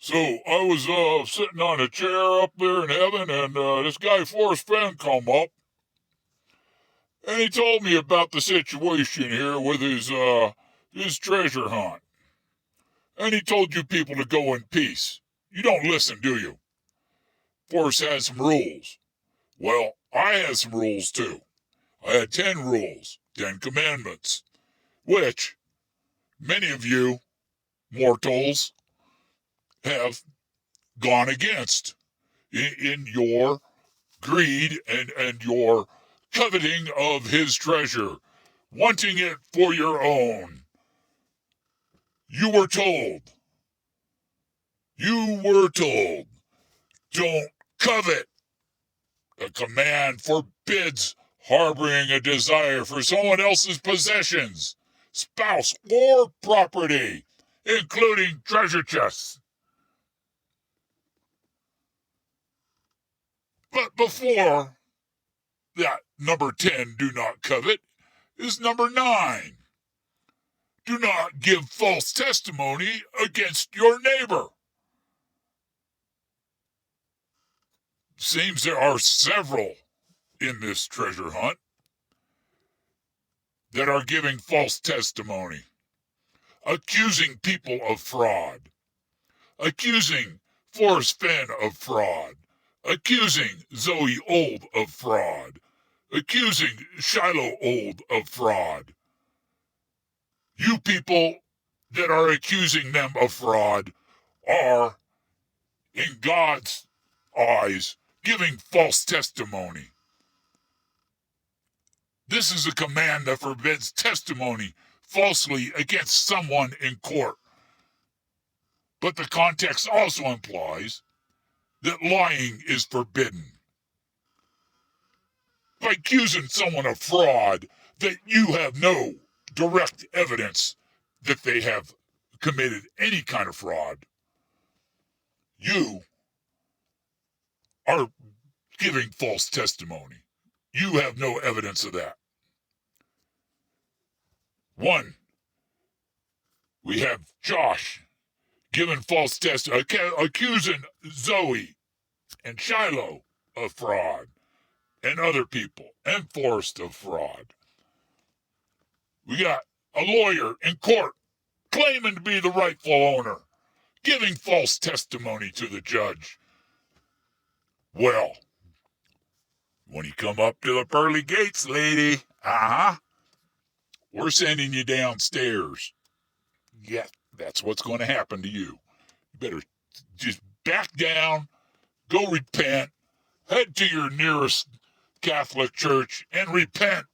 So I was sitting on a chair up there in heaven, and this guy Forrest Fenn come up, and he told me about the situation here with his treasure hunt. And he told you people to go in peace. You don't listen, do you? Forrest has some rules. Well, I had some rules too. I had 10 rules, 10 commandments, which many of you mortals have gone against in your greed and your coveting of his treasure, wanting it for your own. You were told, don't covet. The command forbids harboring a desire for someone else's possessions, spouse, or property, including treasure chests. But before that number 10, do not covet, is number 9. Do not give false testimony against your neighbor. Seems there are several in this treasure hunt that are giving false testimony, accusing people of fraud, accusing Forrest Fenn of fraud, accusing Zoe Old of fraud, accusing Shiloh Old of fraud. You people that are accusing them of fraud are, in God's eyes, giving false testimony. This is a command that forbids testimony falsely against someone in court. But the context also implies that lying is forbidden. By accusing someone of fraud that you have no direct evidence that they have committed any kind of fraud, you are giving false testimony. You have no evidence of that. 1, we have Josh giving false testimony, accusing Zoe and Shiloh of fraud, and other people, and Forrest of fraud. We got a lawyer in court claiming to be the rightful owner, giving false testimony to the judge. Well, when you come up to the pearly gates, lady, we're sending you downstairs. Yeah, that's what's going to happen to you. You better just back down, go repent, head to your nearest Catholic church and repent.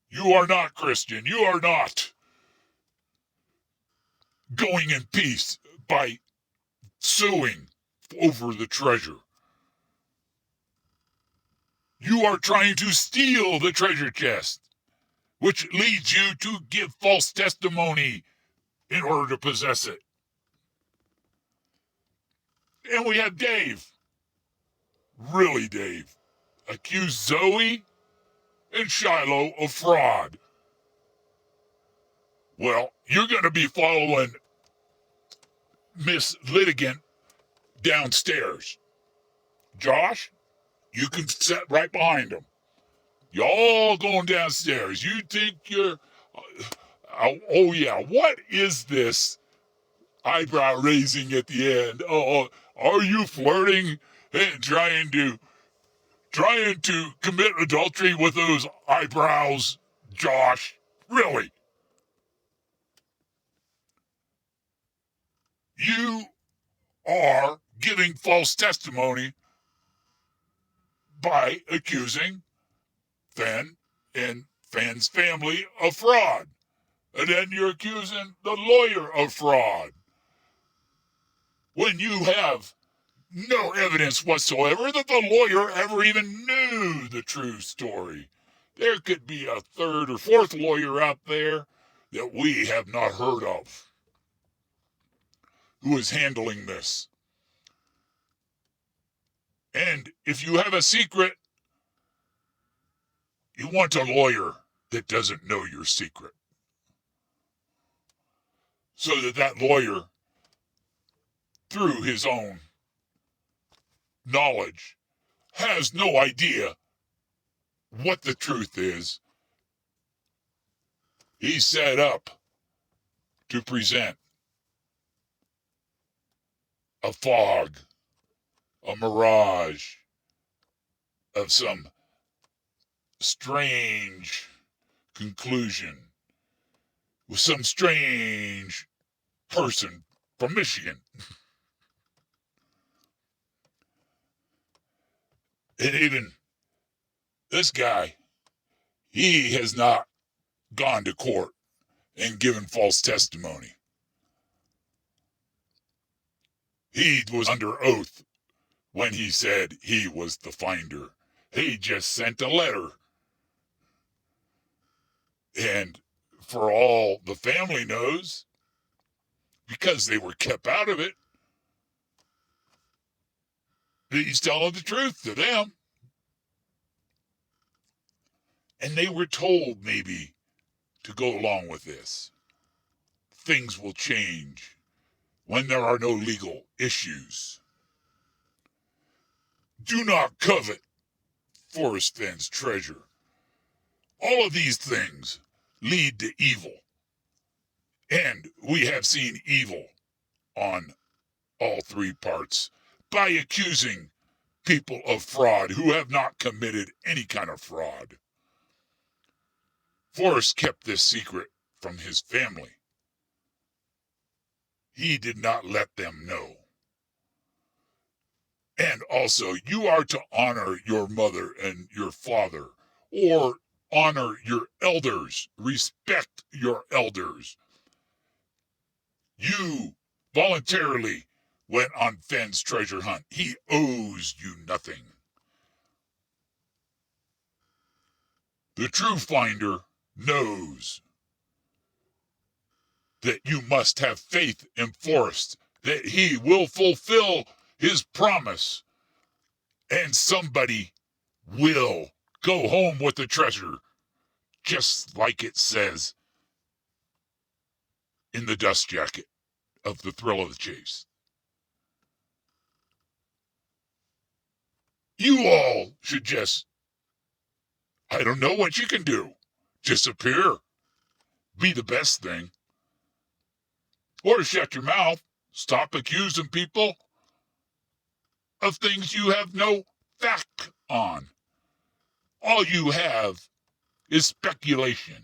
You are not Christian. You are not going in peace by suing over the treasure. You are trying to steal the treasure chest, which leads you to give false testimony in order to possess it. And we have Dave. Really, Dave. Accused Zoe and Shiloh of fraud. Well, you're going to be following Miss Litigant downstairs. Josh, you can sit right behind him. Y'all going downstairs. You think you're... oh, yeah. What is this eyebrow raising at the end? Oh, are you flirting and trying to commit adultery with those eyebrows, Josh? Really? You are giving false testimony by accusing Fenn and Fenn's family of fraud. And then you're accusing the lawyer of fraud. When you have no evidence whatsoever that the lawyer ever even knew the true story. There could be a third or fourth lawyer out there that we have not heard of who is handling this. And if you have a secret, you want a lawyer that doesn't know your secret, so that lawyer through his own knowledge, has no idea what the truth is. He's set up to present a fog, a mirage of some strange conclusion with some strange person from Michigan. And even this guy, he has not gone to court and given false testimony. He was under oath when he said he was the finder. He just sent a letter. And for all the family knows, because they were kept out of it, he's telling the truth to them. And they were told maybe to go along with this. Things will change when there are no legal issues. Do not covet Forrest Fenn's treasure. All of these things lead to evil. And we have seen evil on all three parts by accusing people of fraud who have not committed any kind of fraud. Forrest kept this secret from his family. He did not let them know. And also, you are to honor your mother and your father, or honor your elders, respect your elders. You voluntarily went on Fenn's treasure hunt. He owes you nothing. The true finder knows that you must have faith in Forrest, that he will fulfill his promise, and somebody will go home with the treasure, just like it says in the dust jacket of The Thrill of the Chase. You all should just, I don't know what you can do. Disappear. Be the best thing. Or shut your mouth. Stop accusing people of things you have no fact on. All you have is speculation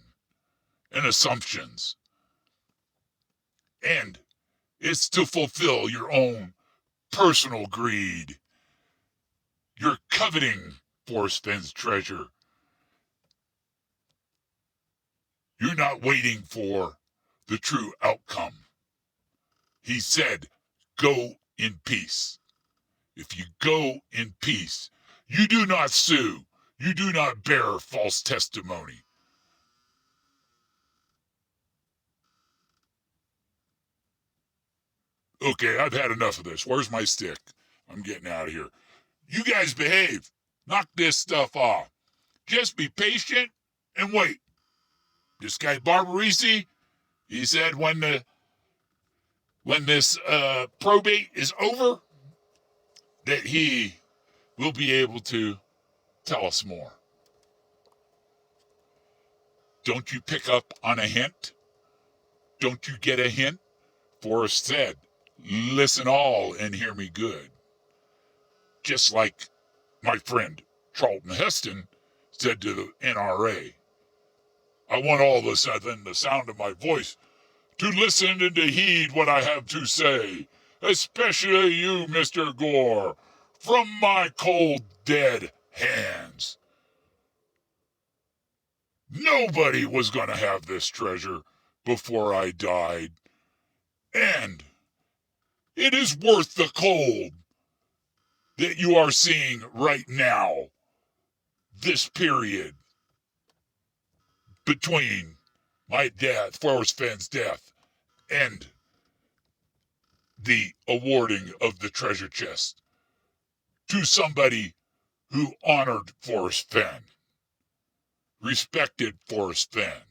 and assumptions. And it's to fulfill your own personal greed. You're coveting Forrest Fenn's treasure. You're not waiting for the true outcome. He said, go in peace. If you go in peace, you do not sue. You do not bear false testimony. Okay, I've had enough of this. Where's my stick? I'm getting out of here. You guys behave. Knock this stuff off. Just be patient and wait. This guy Barbarisi, he said when this probate is over, that he will be able to tell us more. Don't you pick up on a hint? Don't you get a hint? Forrest said, listen all and hear me good. Just like my friend Charlton Heston said to the NRA. I want all of a sudden the sound of my voice to listen and to heed what I have to say, especially you, Mr. Gore, from my cold, dead hands. Nobody was going to have this treasure before I died. And it is worth the cold that you are seeing right now, this period between my death, Forrest Fenn's death, and the awarding of the treasure chest to somebody who honored Forrest Fenn, respected Forrest Fenn,